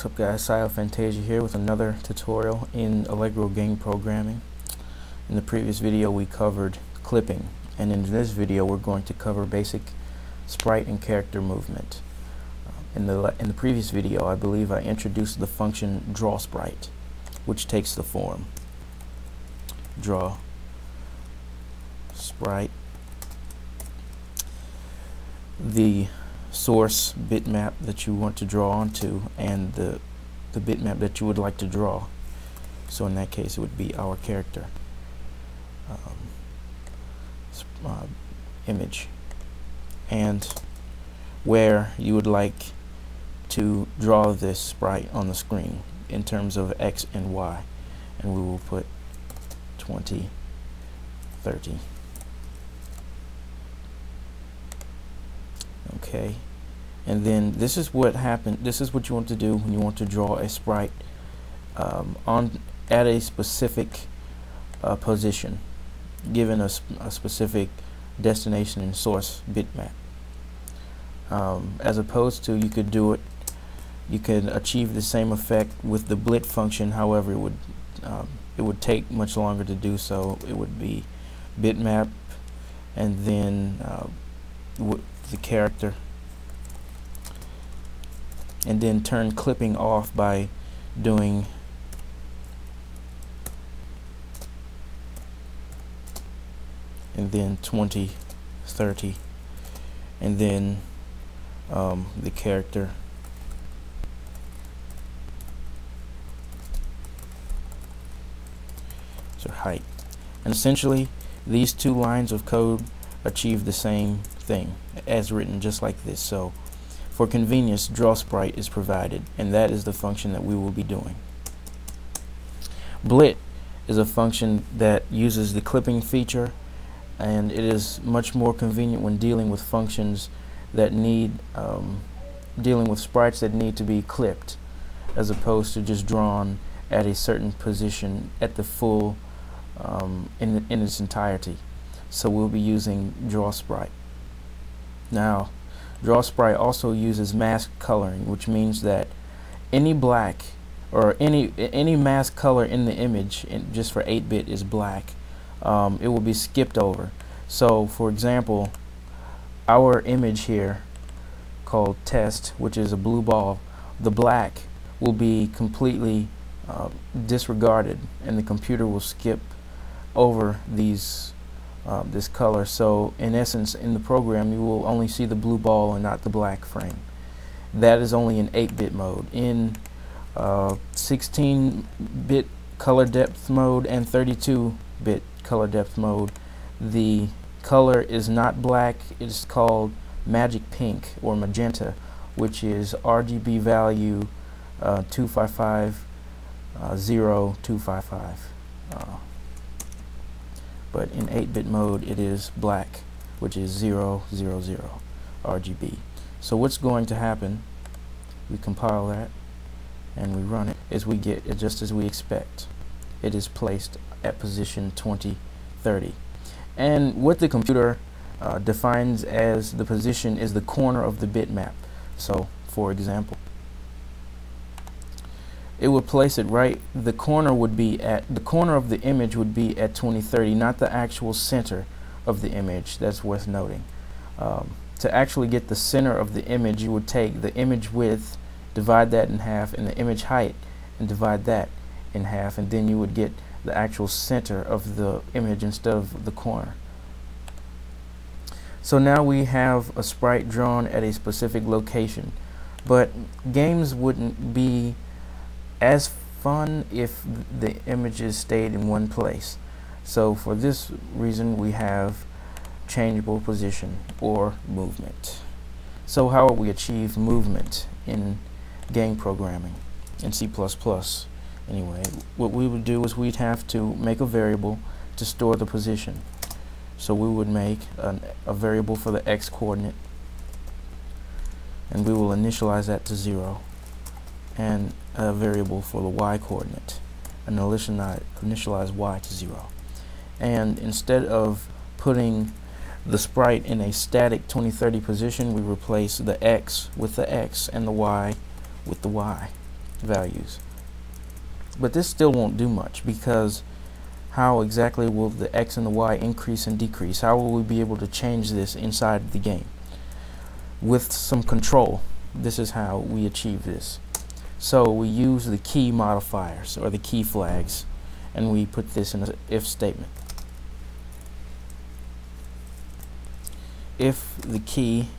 What's up guys, Fantasia here with another tutorial in Allegro game programming. In the previous video we covered clipping, and in this video we're going to cover basic sprite and character movement. In the previous video I believe I introduced the function draw sprite, which takes the form draw sprite. The source bitmap that you want to draw onto and the bitmap that you would like to draw. So in that case it would be our character image, and where you would like to draw this sprite on the screen in terms of X and Y, and we will put 20, 30. Okay, and then this is what happened. This is what you want to do when you want to draw a sprite at a specific position, given a specific destination and source bitmap. As opposed to, you could do it. You could achieve the same effect with the blit function. However, it would take much longer to do so. It would be bitmap and then the character, and then turn clipping off by doing and then 20, 30, and then the character so height, and essentially these two lines of code achieve the same thing as written, just like this. So for convenience, draw sprite is provided, and that is the function that we will be doing. Blit is a function that uses the clipping feature, and it is much more convenient when dealing with functions that need dealing with sprites that need to be clipped, as opposed to just drawn at a certain position at the full in its entirety. So we'll be using draw sprite. Now, draw sprite also uses mask coloring, which means that any black or any mask color in the image, just for 8-bit, is black. It will be skipped over. So for example, our image here called test, which is a blue ball, the black will be completely disregarded, and the computer will skip over these this color. So in essence, in the program you will only see the blue ball and not the black frame. That is only in 8-bit mode. In 16-bit color depth mode and 32-bit color depth mode, the color is not black. It is called magic pink or magenta, which is RGB value 255025. But in 8-bit mode it is black, which is 000 RGB. So what's going to happen, we compile that and we run it, is we get it just as we expect. It is placed at position 20, 30. And what the computer defines as the position is the corner of the bitmap. So for example, it would place it right, the corner of the image would be at 2030, not the actual center of the image. That's worth noting. To actually get the center of the image, you would take the image width, divide that in half, and the image height, and divide that in half, and then you would get the actual center of the image instead of the corner. So now we have a sprite drawn at a specific location, but games wouldn't be as fun if the images stayed in one place. So for this reason we have changeable position or movement. So how will we achieve movement in game programming in C++? Anyway, what we would do is we'd have to make a variable to store the position. So we would make a variable for the X coordinate, and we will initialize that to 0, and a variable for the Y coordinate, and initialize Y to 0. And instead of putting the sprite in a static 2030 position, we replace the X with the X and the Y with the Y. values. But this still won't do much, because how exactly will the x and the y increase and decrease? How will we be able to change this inside the game? With some control, this is how we achieve this. So we use the key modifiers, or the key flags, and we put this in an if statement. If the key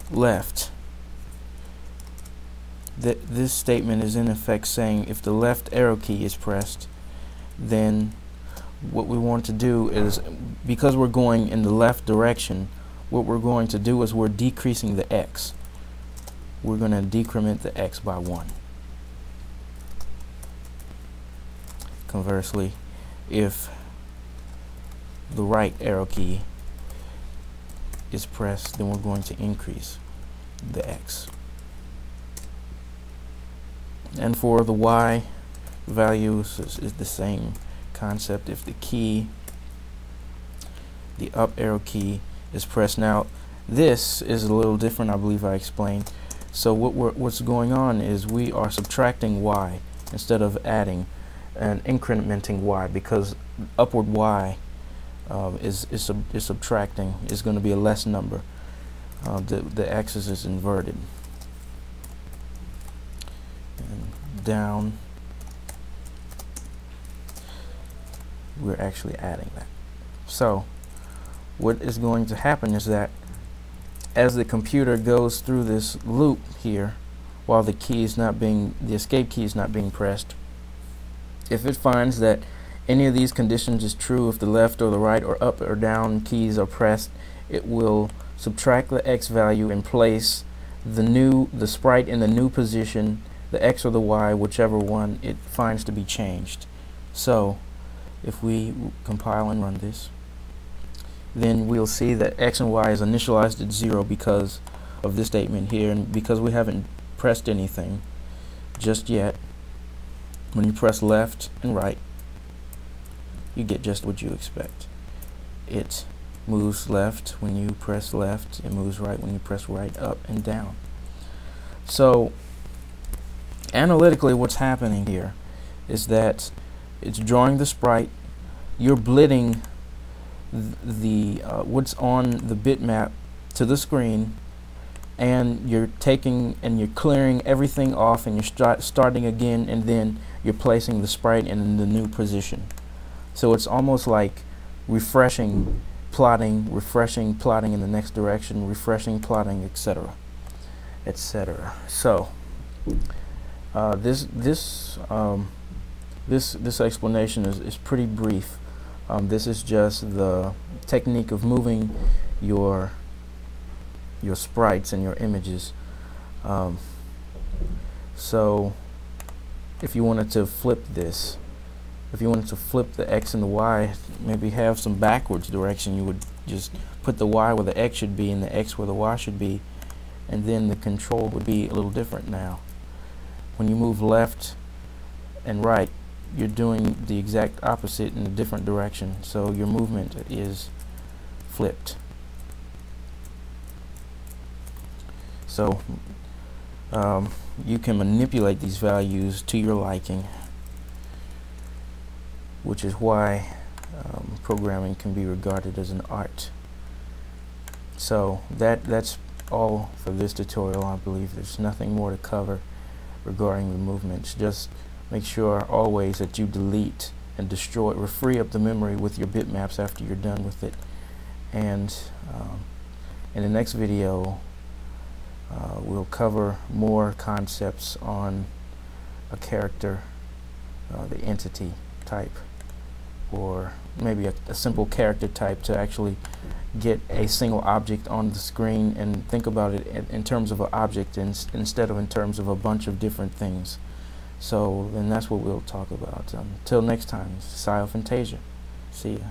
left, this statement is in effect saying if the left arrow key is pressed, then what we want to do is, because we're going in the left direction, what we're going to do is we're decreasing the x. We're going to decrement the x by 1. Conversely, if the right arrow key is pressed, then we're going to increase the x. And for the y values is the same concept. If the key, the up arrow key, is pressed. Now this is a little different, I believe I explained. So what's going on is we are subtracting y instead of adding and incrementing y, because upward y is subtracting, is going to be a less number. The axis is inverted. And down, we're actually adding that. So what is going to happen is that as the computer goes through this loop here, while the escape key is not being pressed, if it finds that any of these conditions is true, if the left or the right or up or down keys are pressed, it will subtract the x value and place the sprite in the new position, the x or the y, whichever one it finds to be changed. So if we compile and run this, then we'll see that x and y is initialized at 0 because of this statement here, and because we haven't pressed anything just yet. When you press left and right, you get just what you expect. It moves left when you press left, it moves right when you press right, up and down. So analytically, what's happening here is that it's drawing the sprite, you're blitting the what's on the bitmap to the screen, and you're taking and you're clearing everything off, and you're starting again, and then you're placing the sprite in the new position. So it's almost like refreshing, plotting in the next direction, refreshing, plotting, etc., etc. So this explanation is pretty brief. This is just the technique of moving your sprites and your images. So if you wanted to flip this, if you wanted to flip the x and the y, maybe have some backwards direction, you would just put the y where the x should be and the x where the y should be, and then the control would be a little different now. When you move left and right, you're doing the exact opposite in a different direction, so your movement is flipped. So you can manipulate these values to your liking, which is why programming can be regarded as an art. So that's all for this tutorial. I believe there's nothing more to cover regarding the movements. Just make sure always that you delete and destroy or free up the memory with your bitmaps after you're done with it. And in the next video, we'll cover more concepts on a character, the entity type, or maybe a simple character type to actually get a single object on the screen and think about it in terms of an object instead of in terms of a bunch of different things. So then that's what we'll talk about. Until next time, Sci of Fantasia. See ya.